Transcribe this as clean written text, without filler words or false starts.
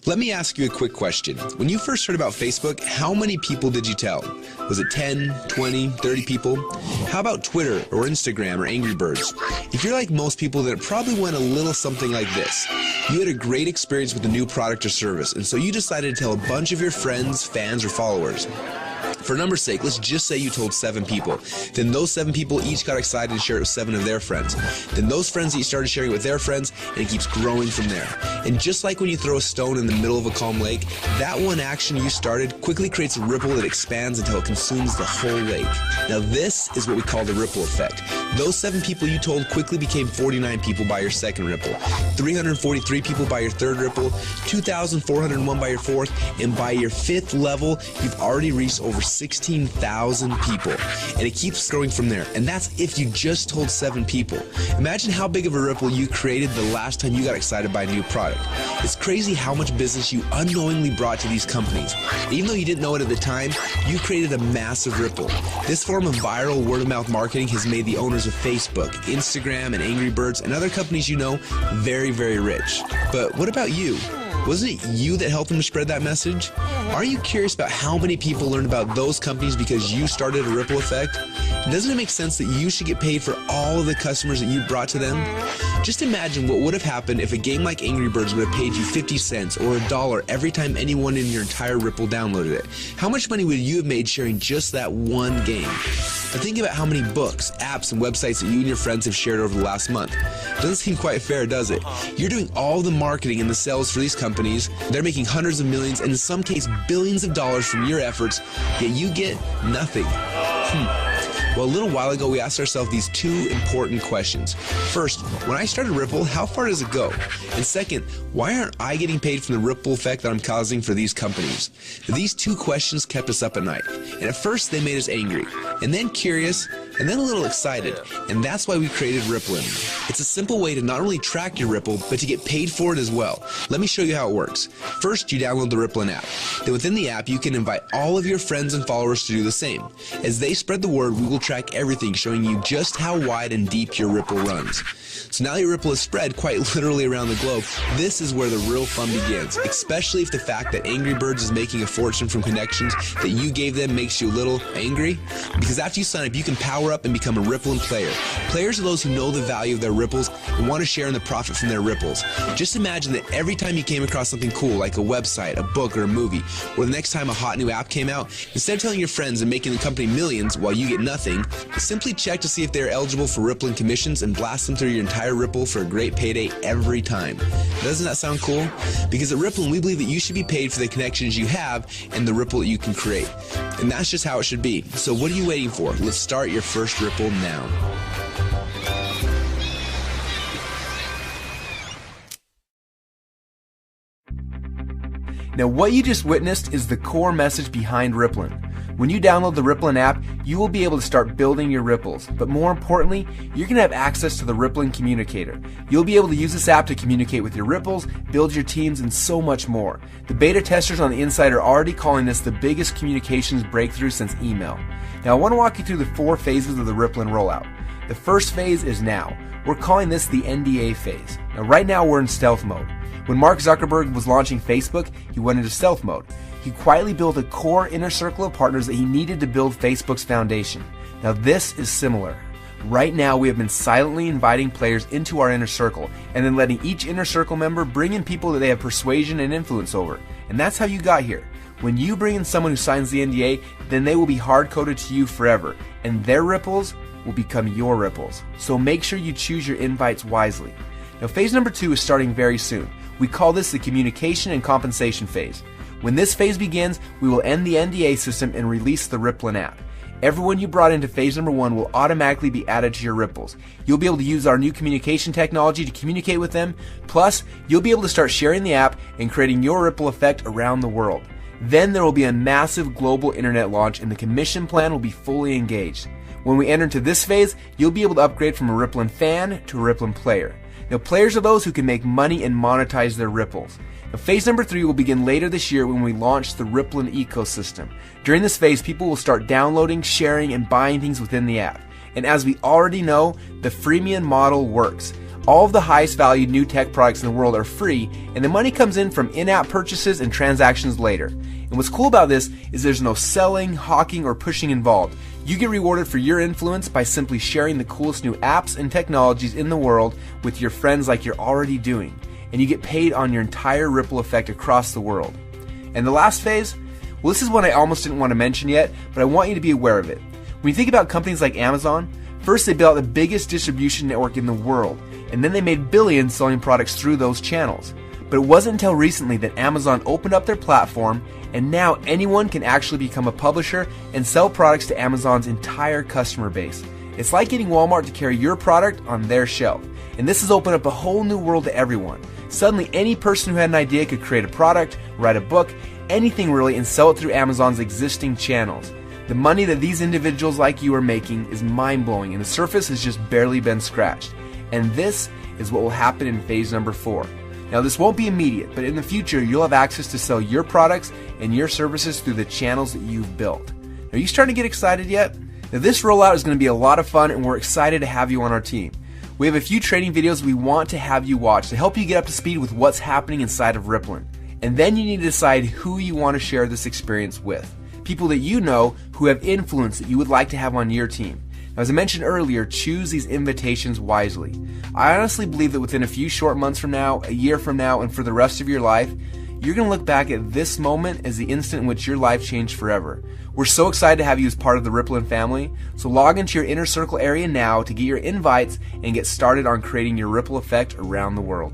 Let me ask you a quick question. When you first heard about Facebook, how many people did you tell? Was it 10, 20, 30 people? How about Twitter or Instagram or Angry Birds? If you're like most people, then it probably went a little something like this. You had a great experience with a new product or service, and so you decided to tell a bunch of your friends, fans, or followers. For numbers' sake, let's just say you told 7 people. Then those 7 people each got excited and shared it with 7 of their friends. Then those friends each started sharing it with their friends, and it keeps growing from there. And just like when you throw a stone in the middle of a calm lake, that one action you started quickly creates a ripple that expands until it consumes the whole lake. Now this is what we call the ripple effect. Those 7 people you told quickly became 49 people by your second ripple, 343 people by your third ripple, 2,401 by your fourth, and by your 5th level, you've already reached over 16,000 people, and it keeps growing from there. And that's if you just told 7 people. Imagine how big of a ripple you created the last time you got excited by a new product. It's crazy how much business you unknowingly brought to these companies. And even though you didn't know it at the time, you created a massive ripple. This form of viral word-of-mouth marketing has made the owners of Facebook, Instagram, and Angry Birds, and other companies you know very, very rich. But what about you? Wasn't it you that helped them to spread that message? Are you curious about how many people learned about those companies because you started a ripple effect? Doesn't it make sense that you should get paid for all of the customers that you brought to them? Just imagine what would have happened if a game like Angry Birds would have paid you 50 cents or $1 every time anyone in your entire Ripple downloaded it. How much money would you have made sharing just that one game? Now think about how many books, apps, and websites that you and your friends have shared over the last month. Doesn't seem quite fair, does it? You're doing all the marketing and the sales for these companies. They're making hundreds of millions and in some cases billions of dollars from your efforts, yet you get nothing. Well, a little while ago, we asked ourselves these 2 important questions. First, when I started Ripple, how far does it go? And second, why aren't I getting paid from the ripple effect that I'm causing for these companies? These 2 questions kept us up at night. And at first, they made us angry, and then curious, and then a little excited. And that's why we created Rippln. It's a simple way to not only track your Ripple, but to get paid for it as well. Let me show you how it works. First, you download the Rippln app. Then within the app, you can invite all of your friends and followers to do the same. As they spread the word, we will track everything, showing you just how wide and deep your Ripple runs. So now your Ripple is spread quite literally around the globe. This is where the real fun begins, especially if the fact that Angry Birds is making a fortune from connections that you gave them makes you a little angry. Because after you sign up, you can power up and become a Rippln player. Players are those who know the value of their ripples and want to share in the profit from their ripples. Just imagine that every time you came across something cool, like a website, a book, or a movie, or the next time a hot new app came out, instead of telling your friends and making the company millions while you get nothing, simply check to see if they're eligible for Rippln commissions and blast them through your entire Ripple for a great payday every time. Doesn't that sound cool? Because at Rippln, we believe that you should be paid for the connections you have and the ripple that you can create. And that's just how it should be. So what are you waiting for? Let's start your first Ripple now. Now what you just witnessed is the core message behind Rippln. When you download the Rippln app, you will be able to start building your ripples. But more importantly, you're going to have access to the Rippln communicator. You'll be able to use this app to communicate with your ripples, build your teams, and so much more. The beta testers on the inside are already calling this the biggest communications breakthrough since email. Now I want to walk you through the 4 phases of the Rippln rollout. The first phase is now. We're calling this the NDA phase. Now right now we're in stealth mode. When Mark Zuckerberg was launching Facebook, he went into stealth mode. He quietly built a core inner circle of partners that he needed to build Facebook's foundation. Now this is similar. Right now we have been silently inviting players into our inner circle and then letting each inner circle member bring in people that they have persuasion and influence over. And that's how you got here. When you bring in someone who signs the NDA, then they will be hard-coded to you forever, and their ripples will become your ripples. So make sure you choose your invites wisely. Now phase number 2 is starting very soon. We call this the communication and compensation phase. When this phase begins, we will end the NDA system and release the Rippln app. Everyone you brought into phase number 1 will automatically be added to your ripples. You'll be able to use our new communication technology to communicate with them. Plus, you'll be able to start sharing the app and creating your ripple effect around the world. Then there will be a massive global internet launch and the commission plan will be fully engaged. When we enter into this phase, you'll be able to upgrade from a Rippln fan to a Rippln player. Now, players are those who can make money and monetize their ripples. Now, phase number 3 will begin later this year when we launch the Rippln ecosystem. During this phase, people will start downloading, sharing, and buying things within the app. And as we already know, the freemium model works. All of the highest valued new tech products in the world are free, and the money comes in from in-app purchases and transactions later. And what's cool about this is there's no selling, hawking, or pushing involved. You get rewarded for your influence by simply sharing the coolest new apps and technologies in the world with your friends like you're already doing. And you get paid on your entire ripple effect across the world. And the last phase? Well, this is one I almost didn't want to mention yet, but I want you to be aware of it. When you think about companies like Amazon, first they built the biggest distribution network in the world, and then they made billions selling products through those channels. But it wasn't until recently that Amazon opened up their platform, and now anyone can actually become a publisher and sell products to Amazon's entire customer base. It's like getting Walmart to carry your product on their shelf. And this has opened up a whole new world to everyone. Suddenly, any person who had an idea could create a product, write a book, anything really, and sell it through Amazon's existing channels. The money that these individuals like you are making is mind-blowing, and the surface has just barely been scratched. And this is what will happen in phase number 4. Now, this won't be immediate, but in the future, you'll have access to sell your products and your services through the channels that you've built. Are you starting to get excited yet? Now, this rollout is going to be a lot of fun, and we're excited to have you on our team. We have a few training videos we want to have you watch to help you get up to speed with what's happening inside of Rippln. And then you need to decide who you want to share this experience with. People that you know who have influence that you would like to have on your team. Now, as I mentioned earlier, choose these invitations wisely. I honestly believe that within a few short months from now, a year from now, and for the rest of your life, you're going to look back at this moment as the instant in which your life changed forever. We're so excited to have you as part of the Rippln family, so log into your inner circle area now to get your invites and get started on creating your ripple effect around the world.